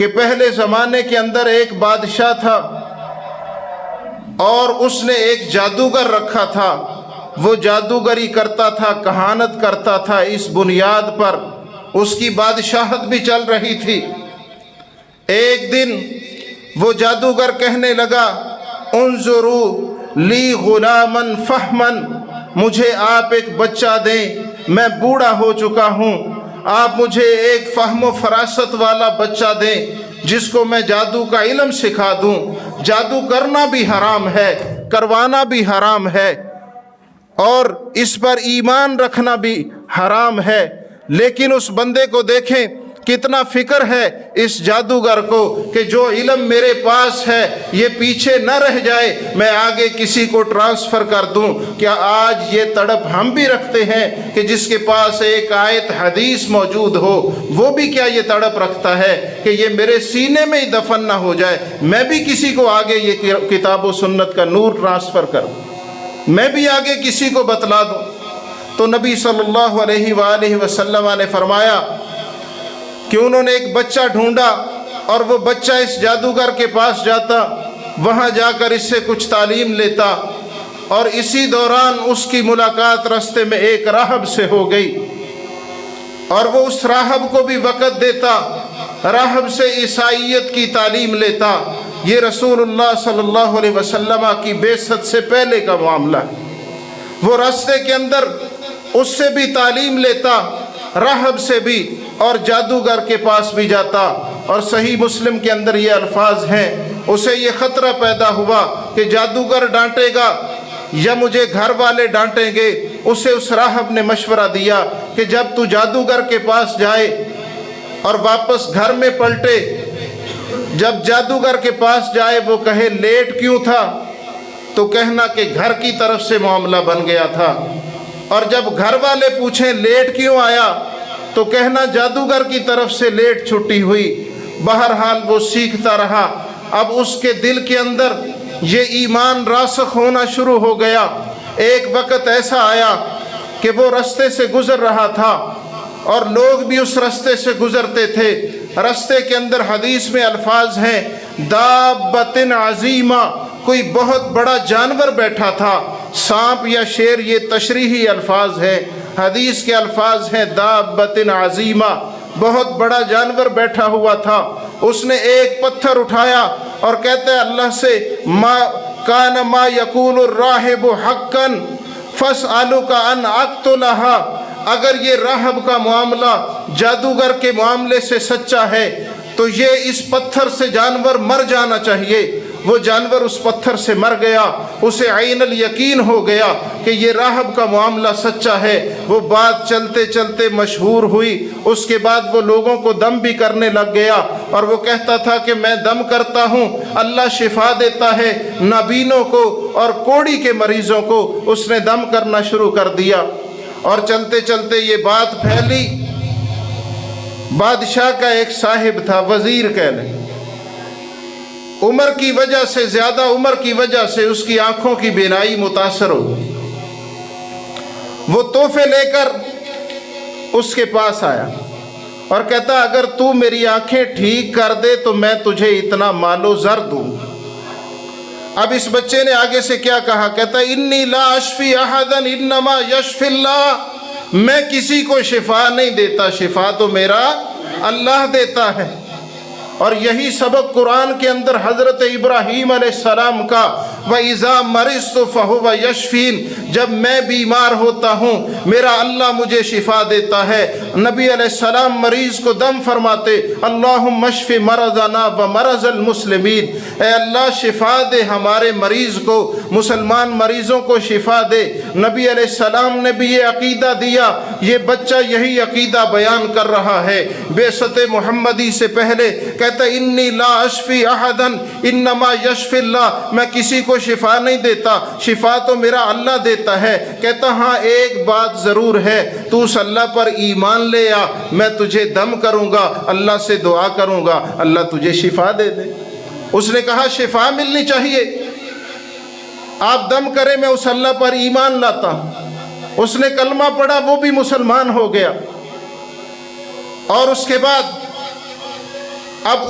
کہ پہلے زمانے کے اندر ایک بادشاہ تھا اور اس نے ایک جادوگر رکھا تھا. وہ جادوگری کرتا تھا، کہانت کرتا تھا، اس بنیاد پر اس کی بادشاہت بھی چل رہی تھی. ایک دن وہ جادوگر کہنے لگا انظروا لی غلاما فہما، مجھے آپ ایک بچہ دیں، میں بوڑھا ہو چکا ہوں، آپ مجھے ایک فہم و فراست والا بچہ دیں جس کو میں جادو کا علم سکھا دوں. جادو کرنا بھی حرام ہے، کروانا بھی حرام ہے، اور اس پر ایمان رکھنا بھی حرام ہے. لیکن اس بندے کو دیکھیں کتنا فکر ہے اس جادوگر کو کہ جو علم میرے پاس ہے یہ پیچھے نہ رہ جائے، میں آگے کسی کو ٹرانسفر کر دوں. کیا آج یہ تڑپ ہم بھی رکھتے ہیں کہ جس کے پاس ایک آیت حدیث موجود ہو وہ بھی کیا یہ تڑپ رکھتا ہے کہ یہ میرے سینے میں ہی دفن نہ ہو جائے، میں بھی کسی کو آگے یہ کتاب و سنت کا نور ٹرانسفر کروں، میں بھی آگے کسی کو بتلا دوں. تو نبی صلی اللہ علیہ وآلہ وسلم نے فرمایا کہ انہوں نے ایک بچہ ڈھونڈا اور وہ بچہ اس جادوگر کے پاس جاتا، وہاں جا کر اس سے کچھ تعلیم لیتا، اور اسی دوران اس کی ملاقات راستے میں ایک راہب سے ہو گئی اور وہ اس راہب کو بھی وقت دیتا، راہب سے عیسائیت کی تعلیم لیتا. یہ رسول اللہ صلی اللہ علیہ وسلم کی بعثت سے پہلے کا معاملہ ہے. وہ راستے کے اندر اس سے بھی تعلیم لیتا، راہب سے بھی، اور جادوگر کے پاس بھی جاتا. اور صحیح مسلم کے اندر یہ الفاظ ہیں، اسے یہ خطرہ پیدا ہوا کہ جادوگر ڈانٹے گا یا مجھے گھر والے ڈانٹیں گے. اسے اس راہب نے مشورہ دیا کہ جب تو جادوگر کے پاس جائے اور واپس گھر میں پلٹے، جب جادوگر کے پاس جائے وہ کہے لیٹ کیوں تھا، تو کہنا کہ گھر کی طرف سے معاملہ بن گیا تھا. اور جب گھر والے پوچھیں لیٹ کیوں آیا، تو کہنا جادوگر کی طرف سے لیٹ چھٹی ہوئی. بہرحال وہ سیکھتا رہا. اب اس کے دل کے اندر یہ ایمان راسخ ہونا شروع ہو گیا. ایک وقت ایسا آیا کہ وہ راستے سے گزر رہا تھا اور لوگ بھی اس راستے سے گزرتے تھے. راستے کے اندر حدیث میں الفاظ ہیں دابۃ عظیمہ، کوئی بہت بڑا جانور بیٹھا تھا، سانپ یا شیر، یہ تشریحی الفاظ ہیں. حدیث کے الفاظ ہیں دابۃ عظیمہ، بہت بڑا جانور بیٹھا ہوا تھا. اس نے ایک پتھر اٹھایا اور کہتا ہے اللہ سے ما کان ما یقول الراہب حقا فاسألک ان اقتلها، اگر یہ راہب کا معاملہ جادوگر کے معاملے سے سچا ہے تو یہ اس پتھر سے جانور مر جانا چاہیے. وہ جانور اس پتھر سے مر گیا، اسے عین الیقین ہو گیا کہ یہ راہب کا معاملہ سچا ہے. وہ بات چلتے چلتے مشہور ہوئی. اس کے بعد وہ لوگوں کو دم بھی کرنے لگ گیا اور وہ کہتا تھا کہ میں دم کرتا ہوں، اللہ شفا دیتا ہے نابینوں کو اور کوڑی کے مریضوں کو. اس نے دم کرنا شروع کر دیا اور چلتے چلتے یہ بات پھیلی. بادشاہ کا ایک صاحب تھا، وزیر کہہ لیں، عمر کی وجہ سے، زیادہ عمر کی وجہ سے اس کی آنکھوں کی بینائی متاثر ہو. وہ تحفے لے کر اس کے پاس آیا اور کہتا اگر تو میری آنکھیں ٹھیک کر دے تو میں تجھے اتنا مال و زر دوں. اب اس بچے نے آگے سے کیا کہا، کہتا انی لا اشفی احدا انما یشفی اللہ، میں کسی کو شفا نہیں دیتا، شفا تو میرا اللہ دیتا ہے. اور یہی سبق قرآن کے اندر حضرت ابراہیم علیہ السلام کا وَإِذَا مَرِضْتُ فَهُوَ يَشْفِينِ، جب میں بیمار ہوتا ہوں میرا اللہ مجھے شفا دیتا ہے. نبی علیہ السلام مریض کو دم فرماتے اللہم اشف مرضنا ومرض المسلمین، اے اللہ شفا دے ہمارے مریض کو، مسلمان مریضوں کو شفا دے. نبی علیہ السلام نے بھی یہ عقیدہ دیا. یہ بچہ یہی عقیدہ بیان کر رہا ہے بعثت محمدی سے پہلے. کہتا انی لا اشفی احدا انما یشفی اللہ، میں کسی کو شفا نہیں دیتا، شفا تو میرا اللہ دیتا ہے. کہتا ہاں ایک بات ضرور ہے، تو اس اللہ پر ایمان لے آ، میں تجھے دم کروں گا، اللہ سے دعا کروں گا، اللہ تجھے شفا دے دے. اس نے کہا شفا ملنی چاہیے، آپ دم کرے میں اس اللہ پر ایمان لاتا ہوں. اس نے کلمہ پڑھا، وہ بھی مسلمان ہو گیا. اور اس کے بعد اب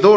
2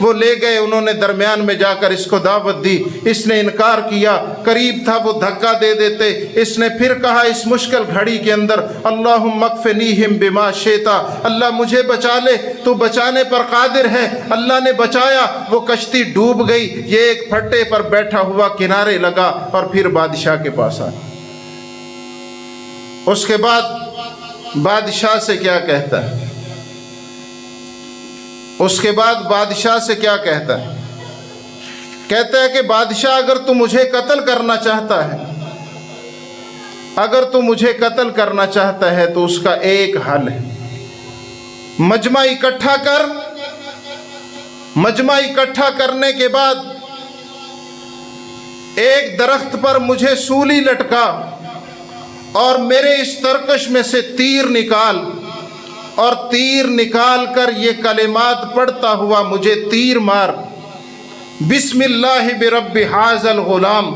وہ لے گئے, انہوں نے درمیان میں جا کر اس کو دعوت دی, اس نے انکار کیا, قریب تھا وہ دھکا دے دیتے. اس نے پھر کہا اس مشکل گھڑی کے اندر اللہم اکفنیہم بما شئت, اللہ مجھے بچا لے, تو بچانے پر قادر ہے. اللہ نے بچایا, وہ کشتی ڈوب گئی, یہ ایک پھٹے پر بیٹھا ہوا کنارے لگا اور پھر بادشاہ کے پاس آیا. اس کے بعد بادشاہ سے کیا کہتا ہے, اس کے بعد بادشاہ سے کیا کہتا ہے, کہتا ہے کہ بادشاہ اگر تو مجھے قتل کرنا چاہتا ہے, اگر تو مجھے قتل کرنا چاہتا ہے تو اس کا ایک حل ہے, مجمع اکٹھا کر, مجمع اکٹھا کرنے کے بعد ایک درخت پر مجھے سولی لٹکا اور میرے اس ترکش میں سے تیر نکال, اور تیر نکال کر یہ کلمات پڑھتا ہوا مجھے تیر مار, بسم اللہ برب ھذا الغلام,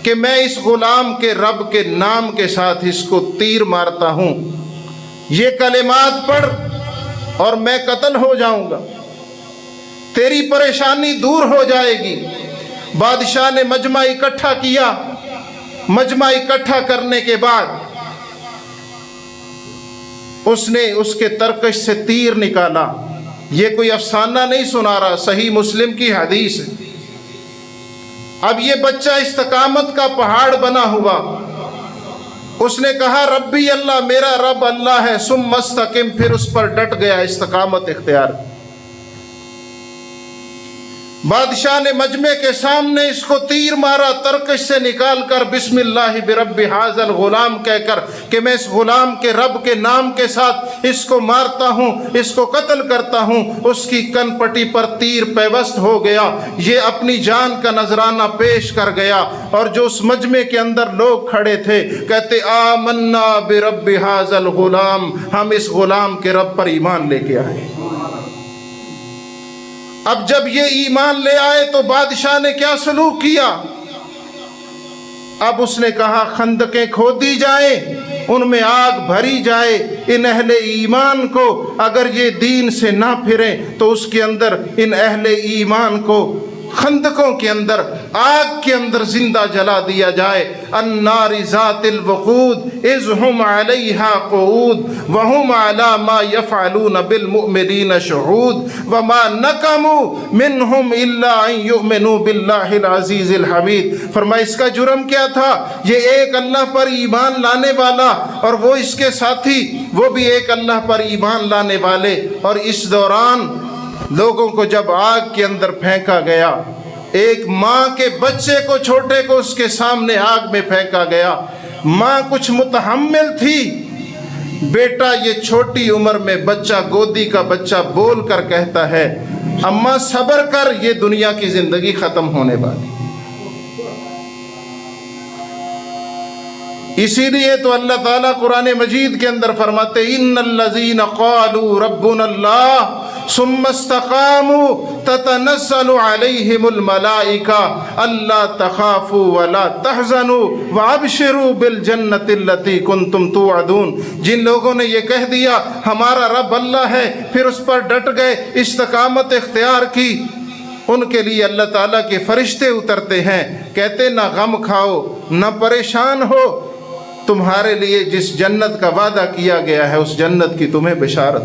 کہ میں اس غلام کے رب کے نام کے ساتھ اس کو تیر مارتا ہوں. یہ کلمات پڑھ اور میں قتل ہو جاؤں گا, تیری پریشانی دور ہو جائے گی. بادشاہ نے مجمع اکٹھا کیا. مجمع اکٹھا کرنے کے بعد اس نے اس کے ترکش سے تیر نکالا. یہ کوئی افسانہ نہیں سنا رہا, صحیح مسلم کی حدیث ہے. اب یہ بچہ استقامت کا پہاڑ بنا ہوا, اس نے کہا ربی اللہ, میرا رب اللہ ہے, ثم مستقم, پھر اس پر ڈٹ گیا, استقامت اختیار. بادشاہ نے مجمع کے سامنے اس کو تیر مارا, ترکش سے نکال کر بسم اللہ برب ھذا الغلام کہہ کر کہ میں اس غلام کے رب کے نام کے ساتھ اس کو مارتا ہوں, اس کو قتل کرتا ہوں. اس کی کن پٹی پر تیر پیوست ہو گیا. یہ اپنی جان کا نذرانہ پیش کر گیا, اور جو اس مجمع کے اندر لوگ کھڑے تھے کہتے آمنا برب ھذا الغلام, ہم اس غلام کے رب پر ایمان لے کے آئے. اب جب یہ ایمان لے آئے تو بادشاہ نے کیا سلوک کیا؟ اب اس نے کہا خندقیں کھودی جائیں, ان میں آگ بھری جائے. ان اہل ایمان کو اگر یہ دین سے نہ پھریں تو اس کے اندر ان اہل ایمان کو خندقوں کے اندر, آگ کے اندر زندہ جلا دیا جائے. النار ذات الوقود اذ هم علیہا قعود وهم علی ما یفعلون بالمؤمنین شہود وما نقموا منہم الا ان یؤمنوا باللہ العزیز الحمید. فرمایا اس کا جرم کیا تھا؟ یہ ایک اللہ پر ایمان لانے والا اور وہ اس کے ساتھی, وہ بھی ایک اللہ پر ایمان لانے والے. اور اس دوران لوگوں کو جب آگ کے اندر پھینکا گیا, ایک ماں کے بچے کو, چھوٹے کو اس کے سامنے آگ میں پھینکا گیا. ماں کچھ متحمل تھی. بیٹا یہ چھوٹی عمر میں بچہ, گودی کا بچہ بول کر کہتا ہے اماں صبر کر, یہ دنیا کی زندگی ختم ہونے والی. اسی لیے تو اللہ تعالیٰ قرآن مجید کے اندر فرماتے ان الذین قالوا ربنا اللہ ثم استقاموا تتنزل علیہم الملائکہ الا تخافوا ولا تحزنوا وابشروا بالجنۃ التی کنتم توعدون. جن لوگوں نے یہ کہہ دیا ہمارا رب اللہ ہے, پھر اس پر ڈٹ گئے, استقامت اختیار کی, ان کے لیے اللہ تعالیٰ کے فرشتے اترتے ہیں, کہتے نہ غم کھاؤ نہ پریشان ہو, تمہارے لیے جس جنت کا وعدہ کیا گیا ہے اس جنت کی تمہیں بشارت.